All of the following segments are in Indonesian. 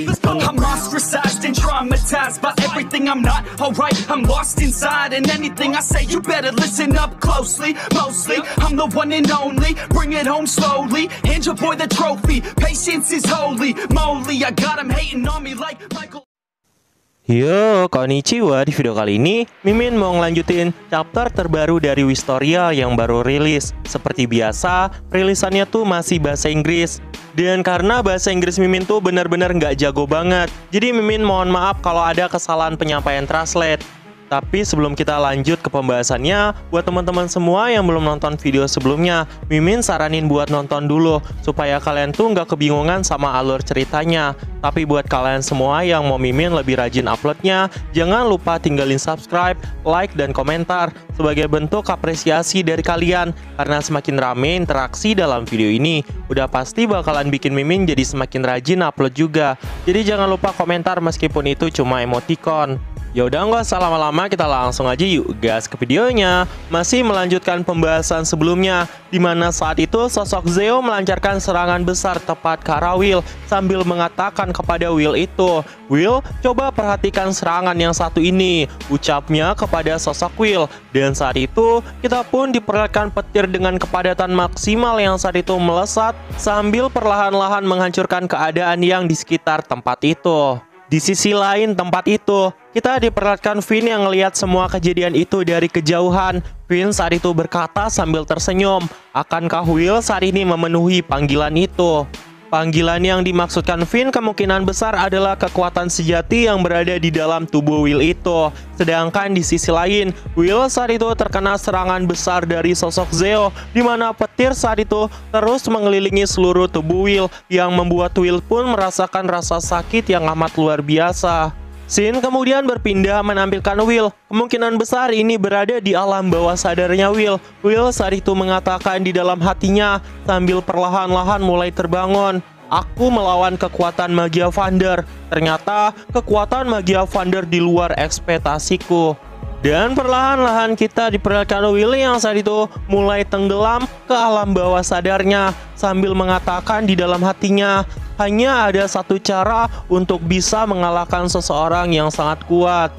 I'm ostracized and traumatized by everything I'm not alright. I'm lost inside, and anything I say you better listen up closely. Mostly, I'm the one and only. Bring it home slowly. Hand your boy the trophy. Patience is holy moly. I got him hating on me like Michael. Yo, konnichiwa. Di video kali ini Mimin mau ngelanjutin chapter terbaru dari Wistoria yang baru rilis. Seperti biasa, rilisannya tuh masih bahasa Inggris. Dan karena bahasa Inggris Mimin tuh benar-benar nggak jago banget, jadi Mimin mohon maaf kalau ada kesalahan penyampaian translate. Tapi sebelum kita lanjut ke pembahasannya, buat teman-teman semua yang belum nonton video sebelumnya, Mimin saranin buat nonton dulu, supaya kalian tuh nggak kebingungan sama alur ceritanya. Tapi buat kalian semua yang mau Mimin lebih rajin uploadnya, jangan lupa tinggalin subscribe, like, dan komentar sebagai bentuk apresiasi dari kalian. Karena semakin rame interaksi dalam video ini, udah pasti bakalan bikin Mimin jadi semakin rajin upload juga. Jadi jangan lupa komentar meskipun itu cuma emoticon. Ya udah nggak usah lama-lama, kita langsung aja yuk gas ke videonya. Masih melanjutkan pembahasan sebelumnya, dimana saat itu sosok Zeo melancarkan serangan besar tepat ke arah Will sambil mengatakan kepada Will itu, "Will, coba perhatikan serangan yang satu ini," ucapnya kepada sosok Will. Dan saat itu kita pun diperlihatkan petir dengan kepadatan maksimal yang saat itu melesat sambil perlahan-lahan menghancurkan keadaan yang di sekitar tempat itu. Di sisi lain tempat itu, kita diperlihatkan Finn yang ngelihat semua kejadian itu dari kejauhan. Finn saat itu berkata sambil tersenyum, "Akankah Will saat ini memenuhi panggilan itu?" Panggilan yang dimaksudkan Finn kemungkinan besar adalah kekuatan sejati yang berada di dalam tubuh Will itu. Sedangkan di sisi lain, Will saat itu terkena serangan besar dari sosok Zeo, di mana petir saat itu terus mengelilingi seluruh tubuh Will, yang membuat Will pun merasakan rasa sakit yang amat luar biasa. Scene kemudian berpindah menampilkan Will. Kemungkinan besar ini berada di alam bawah sadarnya Will. Will saat itu mengatakan di dalam hatinya sambil perlahan-lahan mulai terbangun, "Aku melawan kekuatan magia Vander. Ternyata kekuatan magia Vander di luar ekspektasiku." Dan perlahan-lahan kita diperlihatkan Will yang saat itu mulai tenggelam ke alam bawah sadarnya sambil mengatakan di dalam hatinya, hanya ada satu cara untuk bisa mengalahkan seseorang yang sangat kuat.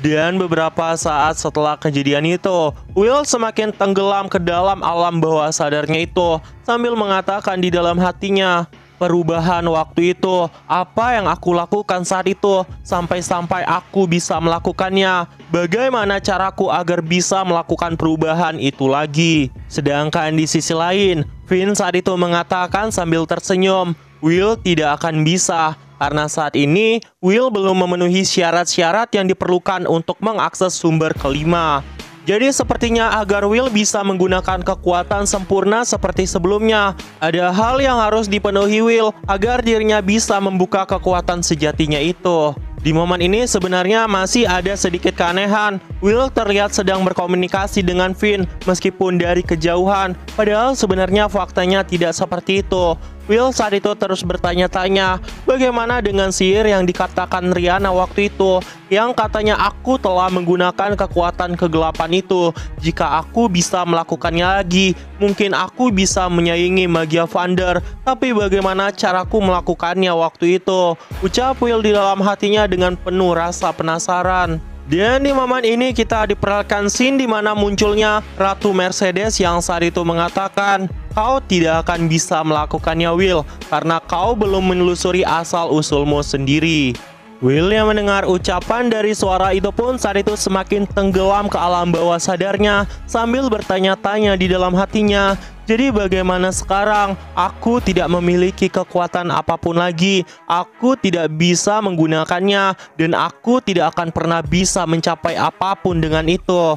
Dan beberapa saat setelah kejadian itu, Will semakin tenggelam ke dalam alam bawah sadarnya itu sambil mengatakan di dalam hatinya, "Perubahan waktu itu, apa yang aku lakukan saat itu sampai-sampai aku bisa melakukannya? Bagaimana caraku agar bisa melakukan perubahan itu lagi?" Sedangkan di sisi lain, Finn saat itu mengatakan sambil tersenyum, "Will tidak akan bisa, karena saat ini Will belum memenuhi syarat-syarat yang diperlukan untuk mengakses sumber kelima. Jadi sepertinya agar Will bisa menggunakan kekuatan sempurna seperti sebelumnya, ada hal yang harus dipenuhi Will agar dirinya bisa membuka kekuatan sejatinya itu." Di momen ini sebenarnya masih ada sedikit keanehan. Will terlihat sedang berkomunikasi dengan Finn meskipun dari kejauhan, padahal sebenarnya faktanya tidak seperti itu. Will saat itu terus bertanya-tanya, bagaimana dengan sihir yang dikatakan Rihanna waktu itu, yang katanya aku telah menggunakan kekuatan kegelapan itu. Jika aku bisa melakukannya lagi, mungkin aku bisa menyaingi magia Vander. Tapi bagaimana caraku melakukannya waktu itu? Ucap Will di dalam hatinya dengan penuh rasa penasaran. Dan di momen ini kita diperlihatkan scene di mana munculnya Ratu Mercedes yang saat itu mengatakan, "Kau tidak akan bisa melakukannya Will, karena kau belum menelusuri asal-usulmu sendiri." Will yang mendengar ucapan dari suara itu pun saat itu semakin tenggelam ke alam bawah sadarnya sambil bertanya-tanya di dalam hatinya, "Jadi bagaimana sekarang? Aku tidak memiliki kekuatan apapun lagi. Aku tidak bisa menggunakannya dan aku tidak akan pernah bisa mencapai apapun dengan itu.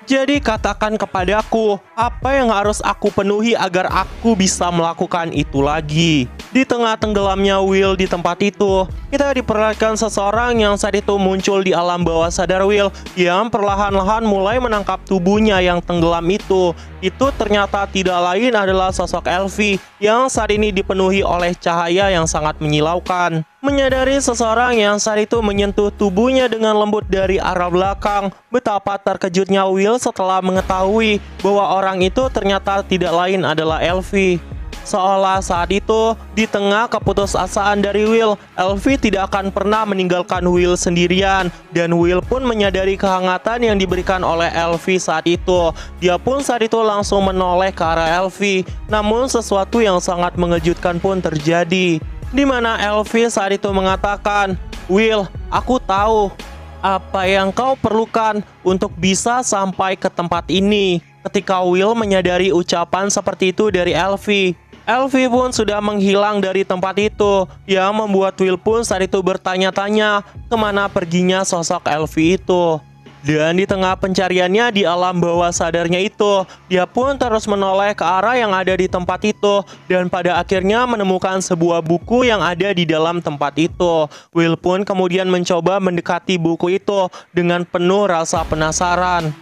Jadi katakan kepadaku, apa yang harus aku penuhi agar aku bisa melakukan itu lagi?" Di tengah tenggelamnya Will di tempat itu, kita diperlihatkan seseorang yang saat itu muncul di alam bawah sadar Will, yang perlahan-lahan mulai menangkap tubuhnya yang tenggelam itu. Itu ternyata tidak lain adalah sosok Elfie yang saat ini dipenuhi oleh cahaya yang sangat menyilaukan. Menyadari seseorang yang saat itu menyentuh tubuhnya dengan lembut dari arah belakang, betapa terkejutnya Will setelah mengetahui bahwa orang itu ternyata tidak lain adalah Elfie. Seolah saat itu, di tengah keputusasaan dari Will, Elfie tidak akan pernah meninggalkan Will sendirian. Dan Will pun menyadari kehangatan yang diberikan oleh Elfie saat itu. Dia pun saat itu langsung menoleh ke arah Elfie. Namun sesuatu yang sangat mengejutkan pun terjadi, di mana Elfie saat itu mengatakan, "Will, aku tahu apa yang kau perlukan untuk bisa sampai ke tempat ini." Ketika Will menyadari ucapan seperti itu dari Elfie, Elfie pun sudah menghilang dari tempat itu, yang membuat Will pun saat itu bertanya-tanya kemana perginya sosok Elfie itu. Dan di tengah pencariannya di alam bawah sadarnya itu, dia pun terus menoleh ke arah yang ada di tempat itu, dan pada akhirnya menemukan sebuah buku yang ada di dalam tempat itu. Will pun kemudian mencoba mendekati buku itu dengan penuh rasa penasaran.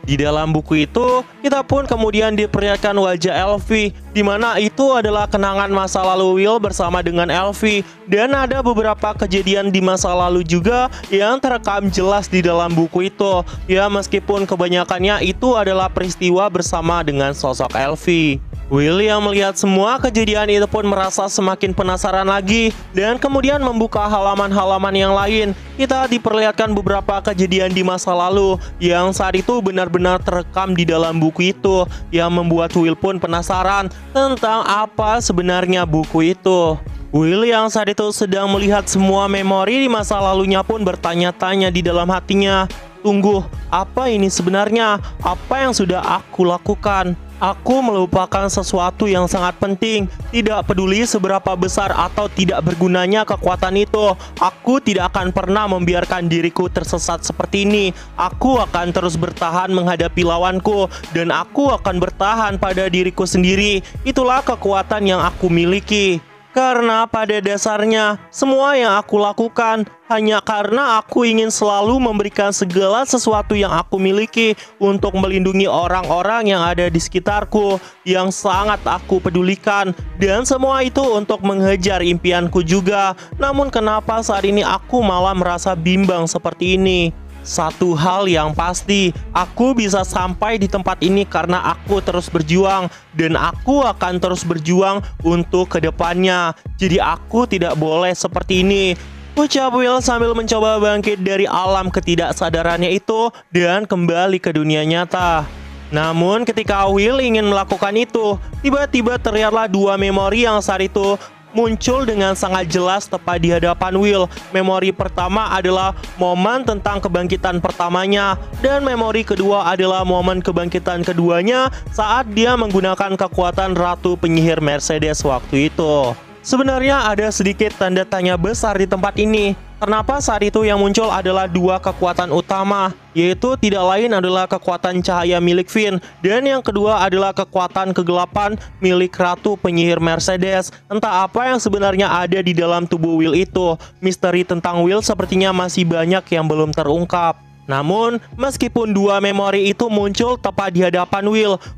Di dalam buku itu, kita pun kemudian diperlihatkan wajah Elfie, di mana itu adalah kenangan masa lalu Will bersama dengan Elfie. Dan ada beberapa kejadian di masa lalu juga yang terekam jelas di dalam buku itu. Ya, meskipun kebanyakannya itu adalah peristiwa bersama dengan sosok Elfie. Will yang melihat semua kejadian itu pun merasa semakin penasaran lagi, dan kemudian membuka halaman-halaman yang lain. Kita diperlihatkan beberapa kejadian di masa lalu yang saat itu benar-benar terekam di dalam buku itu, yang membuat Will pun penasaran tentang apa sebenarnya buku itu. Will yang saat itu sedang melihat semua memori di masa lalunya pun bertanya-tanya di dalam hatinya, "Tunggu, apa ini sebenarnya? Apa yang sudah aku lakukan? Aku melupakan sesuatu yang sangat penting. Tidak peduli seberapa besar atau tidak bergunanya kekuatan itu, aku tidak akan pernah membiarkan diriku tersesat seperti ini. Aku akan terus bertahan menghadapi lawanku, dan aku akan bertahan pada diriku sendiri. Itulah kekuatan yang aku miliki. Karena pada dasarnya, semua yang aku lakukan hanya karena aku ingin selalu memberikan segala sesuatu yang aku miliki untuk melindungi orang-orang yang ada di sekitarku, yang sangat aku pedulikan. Dan semua itu untuk mengejar impianku juga. Namun kenapa saat ini aku malah merasa bimbang seperti ini? Satu hal yang pasti, aku bisa sampai di tempat ini karena aku terus berjuang, dan aku akan terus berjuang untuk kedepannya. Jadi aku tidak boleh seperti ini, ucap Will sambil mencoba bangkit dari alam ketidaksadarannya itu dan kembali ke dunia nyata. Namun ketika Will ingin melakukan itu, tiba-tiba terlihatlah dua memori yang saat itu muncul dengan sangat jelas tepat di hadapan Will. Memori pertama adalah momen tentang kebangkitan pertamanya, dan memori kedua adalah momen kebangkitan keduanya saat dia menggunakan kekuatan Ratu Penyihir Mercedes waktu itu. Sebenarnya ada sedikit tanda tanya besar di tempat ini. Kenapa saat itu yang muncul adalah dua kekuatan utama, yaitu tidak lain adalah kekuatan cahaya milik Finn, dan yang kedua adalah kekuatan kegelapan milik Ratu Penyihir Mercedes. Entah apa yang sebenarnya ada di dalam tubuh Will itu. Misteri tentang Will sepertinya masih banyak yang belum terungkap. Namun, meskipun dua memori itu muncul tepat di hadapan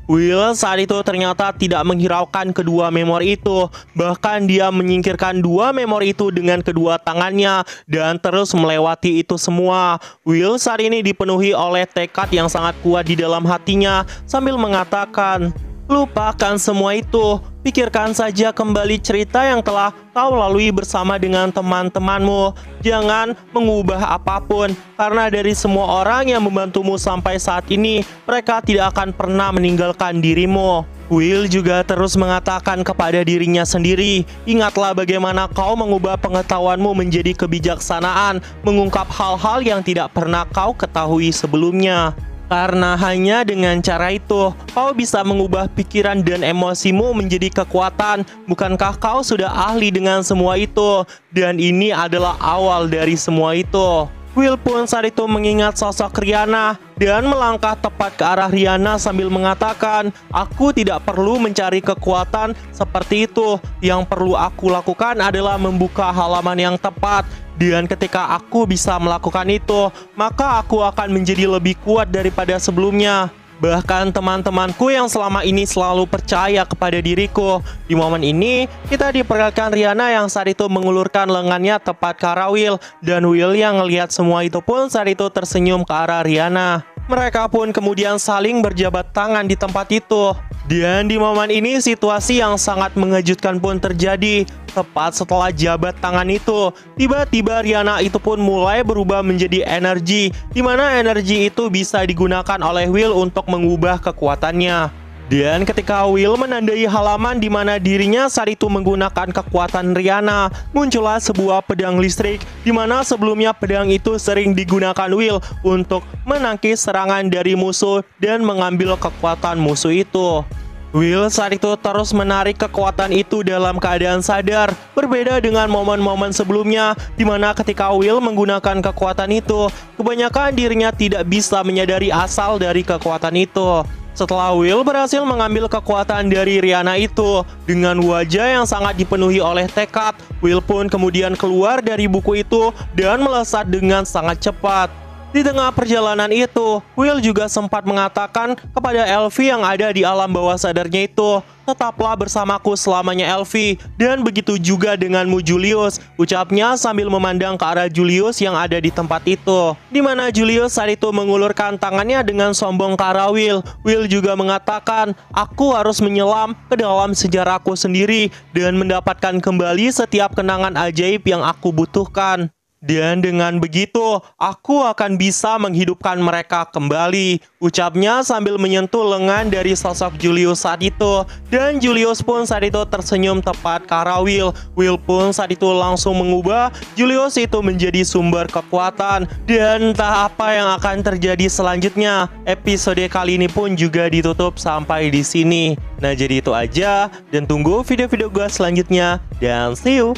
Will saat itu ternyata tidak menghiraukan kedua memori itu. Bahkan dia menyingkirkan dua memori itu dengan kedua tangannya dan terus melewati itu semua. Will saat ini dipenuhi oleh tekad yang sangat kuat di dalam hatinya sambil mengatakan, "Lupakan semua itu. Pikirkan saja kembali cerita yang telah kau lalui bersama dengan teman-temanmu. Jangan mengubah apapun, karena dari semua orang yang membantumu sampai saat ini, mereka tidak akan pernah meninggalkan dirimu." Will juga terus mengatakan kepada dirinya sendiri, "Ingatlah bagaimana kau mengubah pengetahuanmu menjadi kebijaksanaan, mengungkap hal-hal yang tidak pernah kau ketahui sebelumnya. Karena hanya dengan cara itu, kau bisa mengubah pikiran dan emosimu menjadi kekuatan. Bukankah kau sudah ahli dengan semua itu? Dan ini adalah awal dari semua itu." Will pun saat itu mengingat sosok Rihanna dan melangkah tepat ke arah Rihanna sambil mengatakan, "Aku tidak perlu mencari kekuatan seperti itu. Yang perlu aku lakukan adalah membuka halaman yang tepat. Dan ketika aku bisa melakukan itu, maka aku akan menjadi lebih kuat daripada sebelumnya. Bahkan teman-temanku yang selama ini selalu percaya kepada diriku." Di momen ini, kita diperlihatkan Rihanna yang saat itu mengulurkan lengannya tepat ke arah Will. Dan Will yang ngelihat semua itu pun saat itu tersenyum ke arah Rihanna. Mereka pun kemudian saling berjabat tangan di tempat itu. Dan di momen ini situasi yang sangat mengejutkan pun terjadi. Tepat setelah jabat tangan itu, tiba-tiba Rihanna itu pun mulai berubah menjadi energi, di mana energi itu bisa digunakan oleh Will untuk mengubah kekuatannya. Dan ketika Will menandai halaman di mana dirinya saat itu menggunakan kekuatan Rihanna, muncullah sebuah pedang listrik, di mana sebelumnya pedang itu sering digunakan Will untuk menangkis serangan dari musuh dan mengambil kekuatan musuh itu. Will saat itu terus menarik kekuatan itu dalam keadaan sadar, berbeda dengan momen-momen sebelumnya, di mana ketika Will menggunakan kekuatan itu, kebanyakan dirinya tidak bisa menyadari asal dari kekuatan itu. Setelah Will berhasil mengambil kekuatan dari Rihanna itu, dengan wajah yang sangat dipenuhi oleh tekad, Will pun kemudian keluar dari buku itu dan melesat dengan sangat cepat. Di tengah perjalanan itu, Will juga sempat mengatakan kepada Elfie yang ada di alam bawah sadarnya itu, "Tetaplah bersamaku selamanya Elfie," dan begitu juga denganmu Julius, ucapnya sambil memandang ke arah Julius yang ada di tempat itu. Di mana Julius saat itu mengulurkan tangannya dengan sombong ke arah Will. Will juga mengatakan, "Aku harus menyelam ke dalam sejarahku sendiri dan mendapatkan kembali setiap kenangan ajaib yang aku butuhkan. Dan dengan begitu, aku akan bisa menghidupkan mereka kembali," ucapnya sambil menyentuh lengan dari sosok Julius saat itu. Dan Julius pun saat itu tersenyum tepat ke arah Will. Will pun saat itu langsung mengubah Julius itu menjadi sumber kekuatan. Dan entah apa yang akan terjadi selanjutnya. Episode kali ini pun juga ditutup sampai di sini. Nah, jadi itu aja, dan tunggu video-video gue selanjutnya. Dan see you!